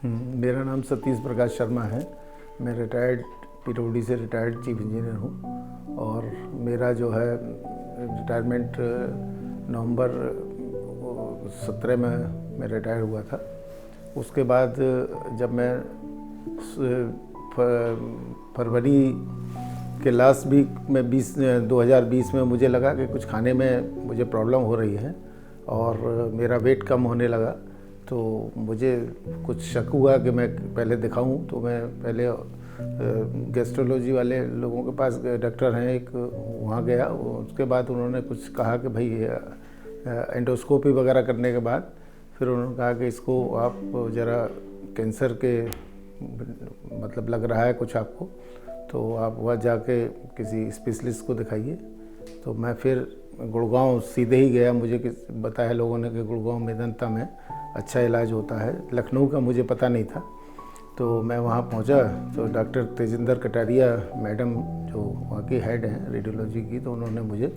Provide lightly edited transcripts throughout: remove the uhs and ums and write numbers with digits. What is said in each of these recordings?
मेरा नाम सतीश प्रकाश शर्मा है। मैं रिटायर्ड पीडब्ल्यूडी से रिटायर्ड चीफ इंजीनियर हूँ और मेरा जो है रिटायरमेंट नवंबर 17 में मैं रिटायर हुआ था। उसके बाद जब मैं फरवरी के लास्ट वीक में 2020 में मुझे लगा कि कुछ खाने में मुझे प्रॉब्लम हो रही है और मेरा वेट कम होने लगा, तो मुझे कुछ शक हुआ कि मैं पहले दिखाऊं। तो मैं पहले गैस्ट्रोलॉजी वाले लोगों के पास, डॉक्टर हैं एक, वहाँ गया। उसके बाद उन्होंने कुछ कहा कि भाई एंडोस्कोपी वगैरह करने के बाद फिर उन्होंने कहा कि इसको आप ज़रा कैंसर के मतलब लग रहा है कुछ आपको, तो आप वहाँ जाके किसी स्पेशलिस्ट को दिखाइए। तो मैं फिर गुड़गांव सीधे ही गया। मुझे बताया लोगों ने कि गुड़गांव मेदांता में अच्छा इलाज होता है। लखनऊ का मुझे पता नहीं था, तो मैं वहाँ पहुँचा तो डॉक्टर तेजिंदर कटारिया मैडम जो वहाँ की हेड हैं रेडियोलॉजी की, तो उन्होंने मुझे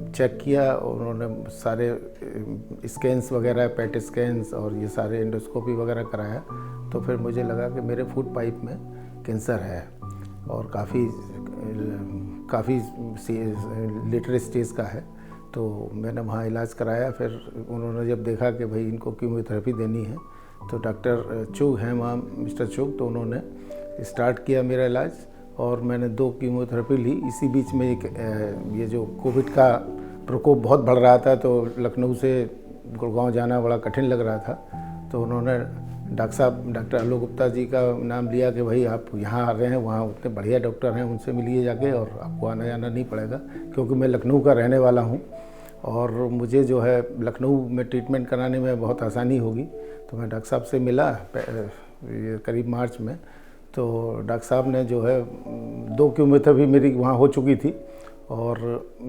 चेक किया। उन्होंने सारे स्कैन्स वगैरह, पेट स्कैन्स और ये सारे एंडोस्कोपी वगैरह कराया। तो फिर मुझे लगा कि मेरे फूड पाइप में कैंसर है और काफ़ी लेटर स्टेज का है। तो मैंने वहाँ इलाज कराया। फिर उन्होंने जब देखा कि भाई इनको कीमोथेरेपी देनी है, तो डॉक्टर चुग हैं वहाँ, मिस्टर चुग, तो उन्होंने स्टार्ट किया मेरा इलाज और मैंने 2 कीमोथेरेपी ली। इसी बीच में ये जो कोविड का प्रकोप बहुत बढ़ रहा था, तो लखनऊ से गुड़गांव जाना बड़ा कठिन लग रहा था। तो उन्होंने डॉक्टर आलोक गुप्ता जी का नाम लिया कि भाई आप यहाँ आ रहे हैं, वहाँ उतने बढ़िया डॉक्टर हैं, उनसे मिलिए जाके और आपको आना जाना नहीं पड़ेगा, क्योंकि मैं लखनऊ का रहने वाला हूँ और मुझे जो है लखनऊ में ट्रीटमेंट कराने में बहुत आसानी होगी। तो मैं डॉक्टर साहब से मिला करीब मार्च में। तो डॉक्टर साहब ने जो है 2 कीमोथेरेपी मेरी वहाँ हो चुकी थी और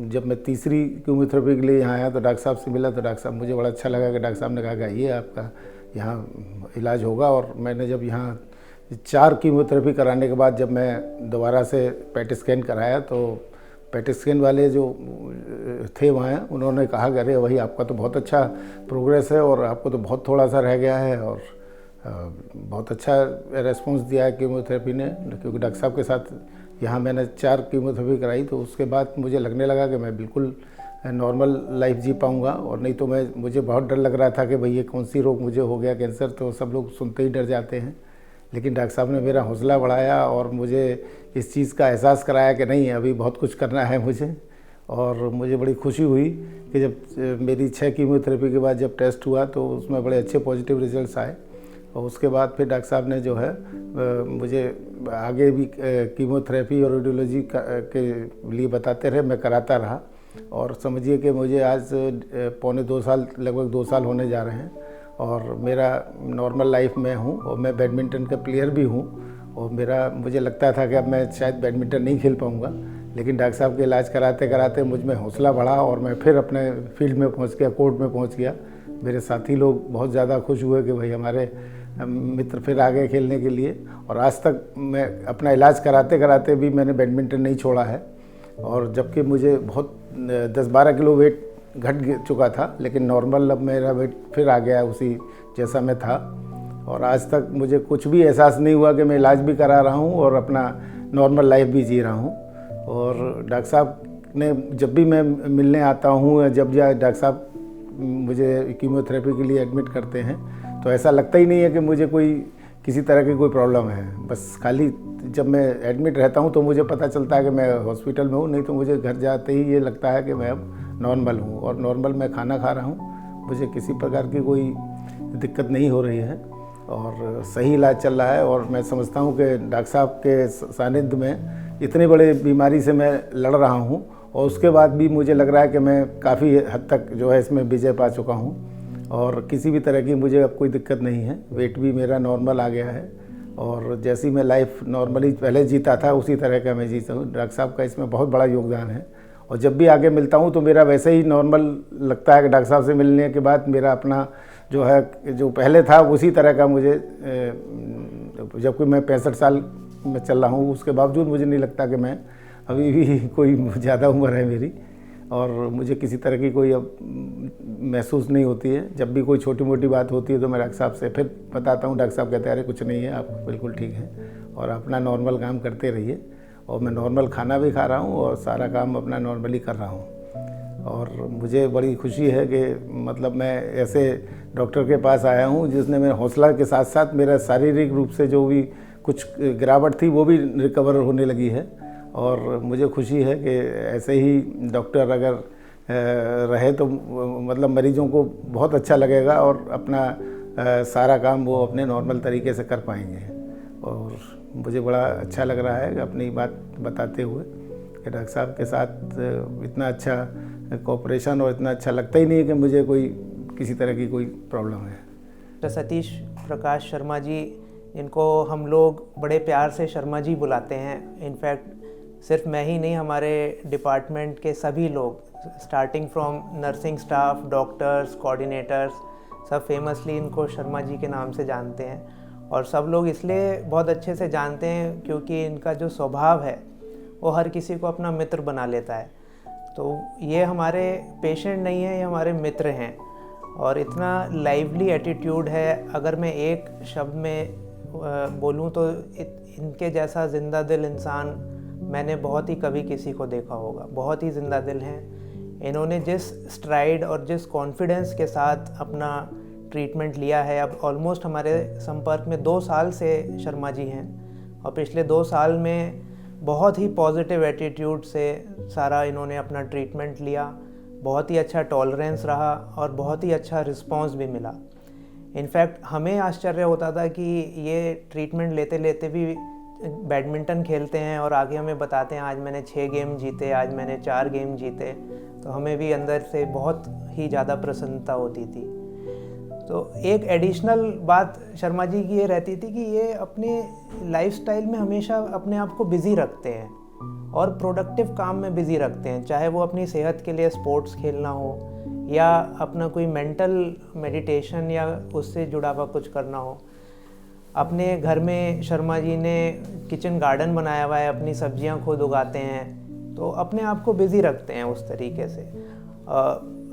जब मैं तीसरी कीमोथेरेपी के लिए यहाँ आया तो डॉक्टर साहब से मिला। तो डॉक्टर साहब, मुझे बड़ा अच्छा लगा कि डॉक्टर साहब ने कहा कि आइए आपका यहाँ इलाज होगा। और मैंने जब यहाँ 4 कीमोथेरेपी कराने के बाद जब मैं दोबारा से पेट स्कैन कराया, तो पेट स्कैन वाले जो थे वहाँ, उन्होंने कहा कि अरे वही आपका तो बहुत अच्छा प्रोग्रेस है और आपको तो बहुत थोड़ा सा रह गया है। और बहुत अच्छा रेस्पॉन्स दिया है कीमोथेरेपी ने, क्योंकि डॉक्टर साहब के साथ यहाँ मैंने 4 कीमोथेरेपी कराई। तो उसके बाद मुझे लगने लगा कि मैं बिल्कुल नॉर्मल लाइफ जी पाऊँगा। और नहीं तो मुझे बहुत डर लग रहा था कि भाई ये कौन सी रोग मुझे हो गया, कैंसर, तो सब लोग सुनते ही डर जाते हैं। लेकिन डॉक्टर साहब ने मेरा हौसला बढ़ाया और मुझे इस चीज़ का एहसास कराया कि नहीं, अभी बहुत कुछ करना है मुझे। और मुझे बड़ी खुशी हुई कि जब मेरी 6 कीमोथेरेपी के बाद जब टेस्ट हुआ तो उसमें बड़े अच्छे पॉजिटिव रिजल्ट्स आए। और उसके बाद फिर डॉक्टर साहब ने जो है मुझे आगे भी कीमोथेरेपी और रेडियोलॉजी के लिए बताते रहे, मैं कराता रहा। और समझिए कि मुझे आज पौने 2 साल, लगभग 2 साल होने जा रहे हैं और मेरा नॉर्मल लाइफ में हूँ। और मैं बैडमिंटन का प्लेयर भी हूँ और मुझे लगता था कि अब मैं शायद बैडमिंटन नहीं खेल पाऊँगा, लेकिन डॉक्टर साहब के इलाज कराते कराते मुझ में हौसला बढ़ा और मैं फिर अपने फील्ड में पहुँच गया, कोर्ट में पहुँच गया। मेरे साथी लोग बहुत ज़्यादा खुश हुए कि भाई हमारे मित्र फिर आ गए खेलने के लिए। और आज तक मैं अपना इलाज कराते कराते भी मैंने बैडमिंटन नहीं छोड़ा है। और जबकि मुझे बहुत 10-12 किलो वेट घट चुका था, लेकिन नॉर्मल अब मेरा वेट फिर आ गया उसी जैसा मैं था। और आज तक मुझे कुछ भी एहसास नहीं हुआ कि मैं इलाज भी करा रहा हूँ और अपना नॉर्मल लाइफ भी जी रहा हूँ। और डॉक्टर साहब ने जब भी मैं मिलने आता हूँ या जब डॉक्टर साहब मुझे कीमोथेरेपी के लिए एडमिट करते हैं, तो ऐसा लगता ही नहीं है कि मुझे किसी तरह की कोई प्रॉब्लम है। बस खाली जब मैं एडमिट रहता हूँ तो मुझे पता चलता है कि मैं हॉस्पिटल में हूँ, नहीं तो मुझे घर जाते ही ये लगता है कि मैं अब नॉर्मल हूँ और नॉर्मल मैं खाना खा रहा हूँ। मुझे किसी प्रकार की कोई दिक्कत नहीं हो रही है और सही इलाज चल रहा है। और मैं समझता हूँ कि डॉक्टर साहब के सानिध्य में इतने बड़े बीमारी से मैं लड़ रहा हूँ और उसके बाद भी मुझे लग रहा है कि मैं काफ़ी हद तक जो है इसमें विजय पा चुका हूँ और किसी भी तरह की मुझे अब कोई दिक्कत नहीं है। वेट भी मेरा नॉर्मल आ गया है और जैसी मैं लाइफ नॉर्मली पहले जीता था उसी तरह का मैं जीता हूँ। डॉक्टर साहब का इसमें बहुत बड़ा योगदान है और जब भी आगे मिलता हूँ तो मेरा वैसे ही नॉर्मल लगता है कि डॉक्टर साहब से मिलने के बाद मेरा अपना जो है, जो पहले था उसी तरह का मुझे, जबकि मैं 65 साल में चल रहा हूँ, उसके बावजूद मुझे नहीं लगता कि मैं अभी भी कोई ज़्यादा उम्र है मेरी। और मुझे किसी तरह की कोई अब महसूस नहीं होती है। जब भी कोई छोटी मोटी बात होती है तो मैं डॉक्टर साहब से फिर बताता हूँ। डॉक्टर साहब कहते हैं अरे कुछ नहीं है, आप बिल्कुल ठीक हैं और अपना नॉर्मल काम करते रहिए। और मैं नॉर्मल खाना भी खा रहा हूँ और सारा काम अपना नॉर्मली कर रहा हूँ। और मुझे बड़ी खुशी है कि मतलब मैं ऐसे डॉक्टर के पास आया हूँ जिसने मेरे हौसला के साथ साथ मेरा शारीरिक रूप से जो भी कुछ गिरावट थी वो भी रिकवर होने लगी है। और मुझे खुशी है कि ऐसे ही डॉक्टर अगर रहे तो मतलब मरीजों को बहुत अच्छा लगेगा और अपना सारा काम वो अपने नॉर्मल तरीके से कर पाएंगे। और मुझे बड़ा अच्छा लग रहा है अपनी बात बताते हुए कि डॉक्टर साहब के साथ इतना अच्छा कोऑपरेशन और इतना अच्छा लगता ही नहीं है कि मुझे कोई किसी तरह की कोई प्रॉब्लम है। डॉक्टर सतीश प्रकाश शर्मा जी, इनको हम लोग बड़े प्यार से शर्मा जी बुलाते हैं। इनफैक्ट सिर्फ मैं ही नहीं, हमारे डिपार्टमेंट के सभी लोग starting from nursing staff, doctors, coordinators, सब फेमसली इनको शर्मा जी के नाम से जानते हैं। और सब लोग इसलिए बहुत अच्छे से जानते हैं क्योंकि इनका जो स्वभाव है वो हर किसी को अपना मित्र बना लेता है। तो ये हमारे पेशेंट नहीं है, ये हमारे मित्र हैं। और इतना लाइवली एटीट्यूड है, अगर मैं एक शब्द में बोलूँ तो इनके जैसा ज़िंदा दिल इंसान मैंने बहुत ही कभी किसी को देखा होगा। बहुत ही ज़िंदा दिल हैं। इन्होंने जिस स्ट्राइड और जिस कॉन्फिडेंस के साथ अपना ट्रीटमेंट लिया है, अब ऑलमोस्ट हमारे संपर्क में 2 साल से शर्मा जी हैं और पिछले 2 साल में बहुत ही पॉजिटिव एटीट्यूड से सारा इन्होंने अपना ट्रीटमेंट लिया। बहुत ही अच्छा टॉलरेंस रहा और बहुत ही अच्छा रिस्पांस भी मिला। इनफैक्ट हमें आश्चर्य होता था कि ये ट्रीटमेंट लेते लेते भी बैडमिंटन खेलते हैं और आगे हमें बताते हैं आज मैंने 6 गेम जीते, आज मैंने 4 गेम जीते। तो हमें भी अंदर से बहुत ही ज़्यादा प्रसन्नता होती थी। तो एक एडिशनल बात शर्मा जी की ये रहती थी कि ये अपने लाइफस्टाइल में हमेशा अपने आप को बिज़ी रखते हैं और प्रोडक्टिव काम में बिज़ी रखते हैं, चाहे वो अपनी सेहत के लिए स्पोर्ट्स खेलना हो या अपना कोई मेंटल मेडिटेशन या उससे जुड़ा हुआ कुछ करना हो। अपने घर में शर्मा जी ने किचन गार्डन बनाया हुआ है, अपनी सब्जियां खुद उगाते हैं, तो अपने आप को बिज़ी रखते हैं उस तरीके से।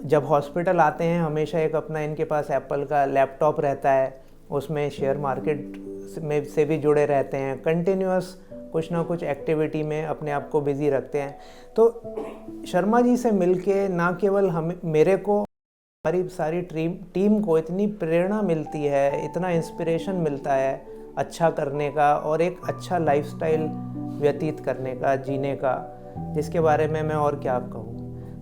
जब हॉस्पिटल आते हैं हमेशा एक अपना इनके पास एप्पल का लैपटॉप रहता है, उसमें शेयर मार्केट में से भी जुड़े रहते हैं। कंटिन्यूअस कुछ ना कुछ एक्टिविटी में अपने आप को बिज़ी रखते हैं। तो शर्मा जी से मिलके ना केवल मेरे को, हमारी सारी टीम को इतनी प्रेरणा मिलती है, इतना इंस्पिरेशन मिलता है अच्छा करने का और एक अच्छा लाइफस्टाइल व्यतीत करने का, जीने का, जिसके बारे में मैं और क्या कहूँ।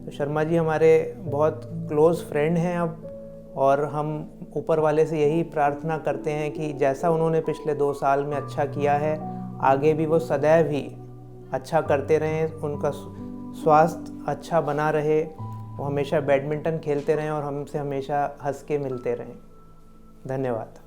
तो शर्मा जी हमारे बहुत क्लोज़ फ्रेंड हैं अब, और हम ऊपर वाले से यही प्रार्थना करते हैं कि जैसा उन्होंने पिछले 2 साल में अच्छा किया है, आगे भी वो सदैव ही अच्छा करते रहें, उनका स्वास्थ्य अच्छा बना रहे, वो हमेशा बैडमिंटन खेलते रहें और हमसे हमेशा हंस के मिलते रहें। धन्यवाद।